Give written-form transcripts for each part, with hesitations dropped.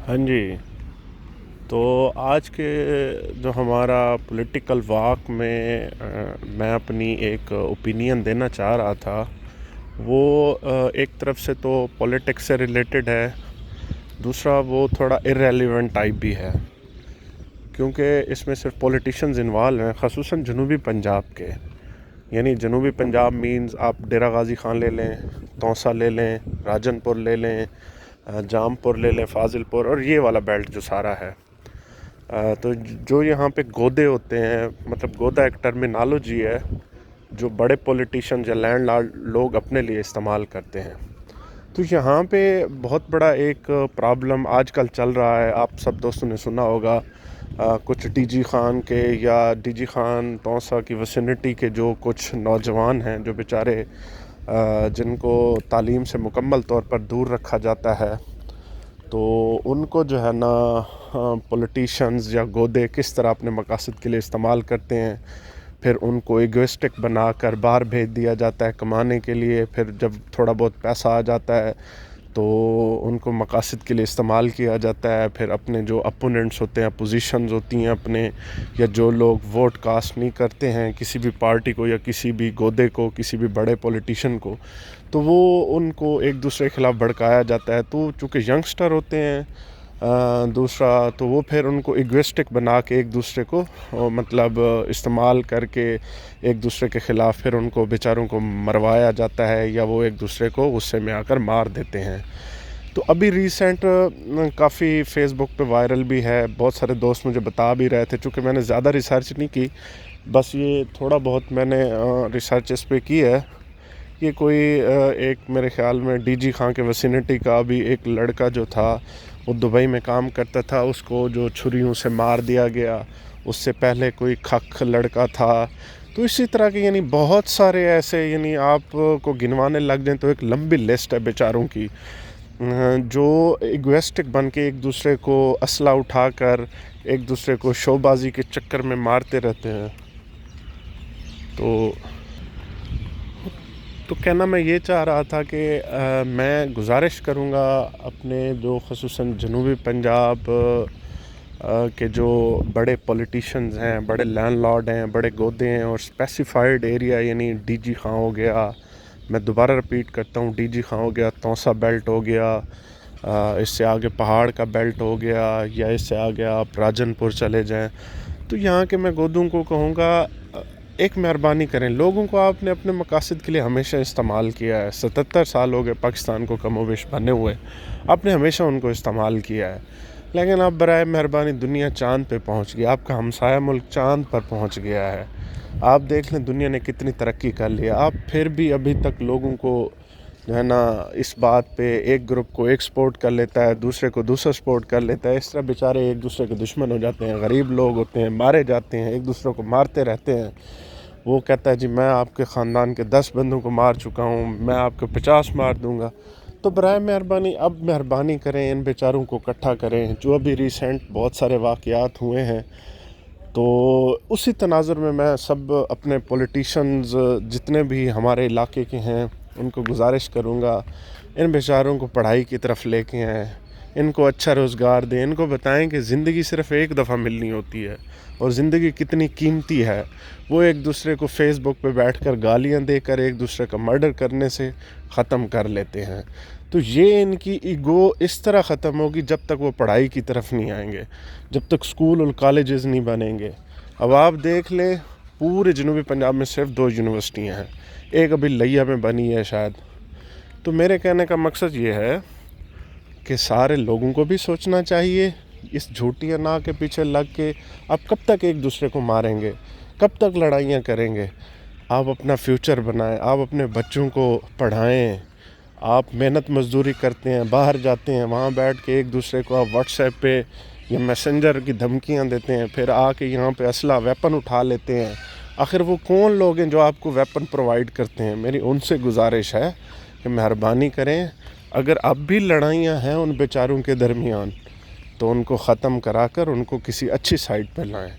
ہاں جی، تو آج کے جو ہمارا پولیٹیکل واک میں میں اپنی ایک اوپینین دینا چاہ رہا تھا وہ ایک طرف سے تو پولیٹکس سے ریلیٹڈ ہے، دوسرا وہ تھوڑا ارریلیونٹ ٹائپ بھی ہے، کیونکہ اس میں صرف پولیٹیشنز انوالو ہیں، خصوصاً جنوبی پنجاب کے. یعنی جنوبی پنجاب مینز آپ ڈیرہ غازی خان لے لیں، توسا لے لیں، راجن پور لے لیں، جام پور لے لیں، فاضل پور، اور یہ والا بیلٹ جو سارا ہے. تو جو یہاں پہ گودے ہوتے ہیں، مطلب گودا ایک ٹرمینالوجی ہے جو بڑے پولیٹیشن یا لینڈ لارڈ لوگ اپنے لیے استعمال کرتے ہیں. تو یہاں پہ بہت بڑا ایک پرابلم آج کل چل رہا ہے، آپ سب دوستوں نے سنا ہوگا. کچھ ڈی جی خان کے یا ڈی جی خان توسا کی وسینٹی کے جو کچھ نوجوان ہیں جو بیچارے جن کو تعلیم سے مکمل طور پر دور رکھا جاتا ہے، تو ان کو جو ہے نا پولیٹیشنز یا گودے کس طرح اپنے مقاصد کے لیے استعمال کرتے ہیں. پھر ان کو ایگوسٹک بنا کر باہر بھیج دیا جاتا ہے کمانے کے لیے. پھر جب تھوڑا بہت پیسہ آ جاتا ہے تو ان کو مقاصد کے لیے استعمال کیا جاتا ہے. پھر اپنے جو اپوننٹس ہوتے ہیں، پوزیشنز ہوتی ہیں اپنے، یا جو لوگ ووٹ کاسٹ نہیں کرتے ہیں کسی بھی پارٹی کو یا کسی بھی گودے کو، کسی بھی بڑے پولیٹیشن کو، تو وہ ان کو ایک دوسرے کے خلاف بھڑکایا جاتا ہے. تو چونکہ ینگسٹر ہوتے ہیں، دوسرا تو وہ پھر ان کو ایگوسٹک بنا کے ایک دوسرے کو مطلب استعمال کر کے ایک دوسرے کے خلاف پھر ان کو بیچاروں کو مروایا جاتا ہے، یا وہ ایک دوسرے کو غصے میں آ کر مار دیتے ہیں. تو ابھی ریسنٹ کافی فیس بک پہ وائرل بھی ہے، بہت سارے دوست مجھے بتا بھی رہے تھے. چونکہ میں نے زیادہ ریسرچ نہیں کی، بس یہ تھوڑا بہت میں نے ریسرچ اس پہ کی ہے. یہ کوئی ایک میرے خیال میں ڈی جی خان کے وسینٹی کا بھی ایک لڑکا جو تھا، وہ دبئی میں کام کرتا تھا، اس کو جو چھریوں سے مار دیا گیا. اس سے پہلے کوئی کھک لڑکا تھا. تو اسی طرح کے یعنی بہت سارے ایسے، یعنی آپ کو گنوانے لگ جائیں تو ایک لمبی لسٹ ہے بیچاروں کی، جو ایگوسٹک بن کے ایک دوسرے کو اسلحہ اٹھا کر ایک دوسرے کو شو بازی کے چکر میں مارتے رہتے ہیں. تو کہنا میں یہ چاہ رہا تھا کہ میں گزارش کروں گا اپنے جو خصوصاً جنوبی پنجاب کے جو بڑے پولیٹیشنز ہیں، بڑے لینڈ لارڈ ہیں، بڑے گودے ہیں، اور اسپیسیفائڈ ایریا، یعنی ڈی جی خان ہو گیا، میں دوبارہ رپیٹ کرتا ہوں، ڈی جی خان ہو گیا، توسا بیلٹ ہو گیا، اس سے آگے پہاڑ کا بیلٹ ہو گیا، یا اس سے آگے آپ راجن پور چلے جائیں. تو یہاں کے میں گودوں کو کہوں گا، ایک مہربانی کریں، لوگوں کو آپ نے اپنے مقاصد کے لیے ہمیشہ استعمال کیا ہے. 77 سال ہو گئے پاکستان کو کم و بیش بنے ہوئے، آپ نے ہمیشہ ان کو استعمال کیا ہے. لیکن اب برائے مہربانی دنیا چاند پہ پہنچ گئی، آپ کا ہمسایہ ملک چاند پر پہنچ گیا ہے. آپ دیکھ لیں دنیا نے کتنی ترقی کر لی ہے، آپ پھر بھی ابھی تک لوگوں کو جو ہے نا اس بات پہ، ایک گروپ کو ایک سپورٹ کر لیتا ہے، دوسرے کو دوسرا سپورٹ کر لیتا ہے. اس طرح بیچارے ایک دوسرے کے دشمن ہو جاتے ہیں، غریب لوگ ہوتے ہیں مارے جاتے ہیں، ایک دوسرے کو مارتے رہتے ہیں. وہ کہتا ہے جی میں آپ کے خاندان کے 10 بندوں کو مار چکا ہوں، میں آپ کے 50 مار دوں گا. تو برائے مہربانی اب مہربانی کریں، ان بیچاروں کو اکٹھا کریں. جو ابھی ریسنٹ بہت سارے واقعات ہوئے ہیں، تو اسی تناظر میں سب اپنے پولیٹیشنز جتنے بھی ہمارے علاقے کے ہیں ان کو گزارش کروں گا، ان بیچاروں کو پڑھائی کی طرف لے کے آئیں، ان کو اچھا روزگار دیں، ان کو بتائیں کہ زندگی صرف ایک دفعہ ملنی ہوتی ہے اور زندگی کتنی قیمتی ہے. وہ ایک دوسرے کو فیس بک پہ بیٹھ کر گالیاں دے کر ایک دوسرے کا مرڈر کرنے سے ختم کر لیتے ہیں. تو یہ ان کی ایگو اس طرح ختم ہوگی جب تک وہ پڑھائی کی طرف نہیں آئیں گے، جب تک اسکول اور کالجز نہیں بنیں گے. اب آپ دیکھ لیں پورے جنوبی پنجاب میں صرف 2 یونیورسٹیاں ہیں، ایک ابھی لیا میں بنی ہے شاید. تو میرے کہنے کا مقصد یہ ہے کہ سارے لوگوں کو بھی سوچنا چاہیے، اس جھوٹی انا کے پیچھے لگ کے آپ کب تک ایک دوسرے کو ماریں گے، کب تک لڑائیاں کریں گے. آپ اپنا فیوچر بنائیں، آپ اپنے بچوں کو پڑھائیں. آپ محنت مزدوری کرتے ہیں، باہر جاتے ہیں، وہاں بیٹھ کے ایک دوسرے کو آپ واٹس ایپ پہ یا میسنجر کی دھمکیاں دیتے ہیں، پھر آ کے یہاں پہ اسلحہ ویپن اٹھا لیتے ہیں. آخر وہ کون لوگ ہیں جو آپ کو ویپن پرووائڈ کرتے ہیں؟ میری ان سے گزارش ہے کہ مہربانی کریں، اگر اب بھی لڑائیاں ہیں ان بیچاروں کے درمیان تو ان کو ختم کرا کر ان کو کسی اچھی سائٹ پہ لائیں.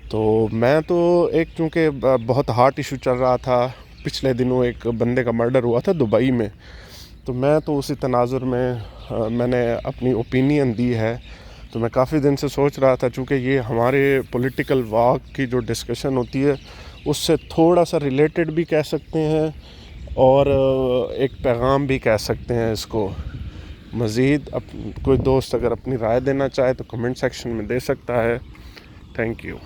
تو میں تو ایک چونکہ بہت ہارٹ ایشو چل رہا تھا، پچھلے دنوں ایک بندے کا مرڈر ہوا تھا دبئی میں. تو میں تو اسی تناظر میں میں نے اپنی اوپینین دی ہے. تو میں کافی دن سے سوچ رہا تھا، چونکہ یہ ہمارے پولیٹیکل واک کی جو ڈسکشن ہوتی ہے اس سے تھوڑا سا ریلیٹڈ بھی کہہ سکتے ہیں اور ایک پیغام بھی کہہ سکتے ہیں اس کو. مزید کوئی دوست اگر اپنی رائے دینا چاہے تو کمنٹ سیکشن میں دے سکتا ہے. Thank you.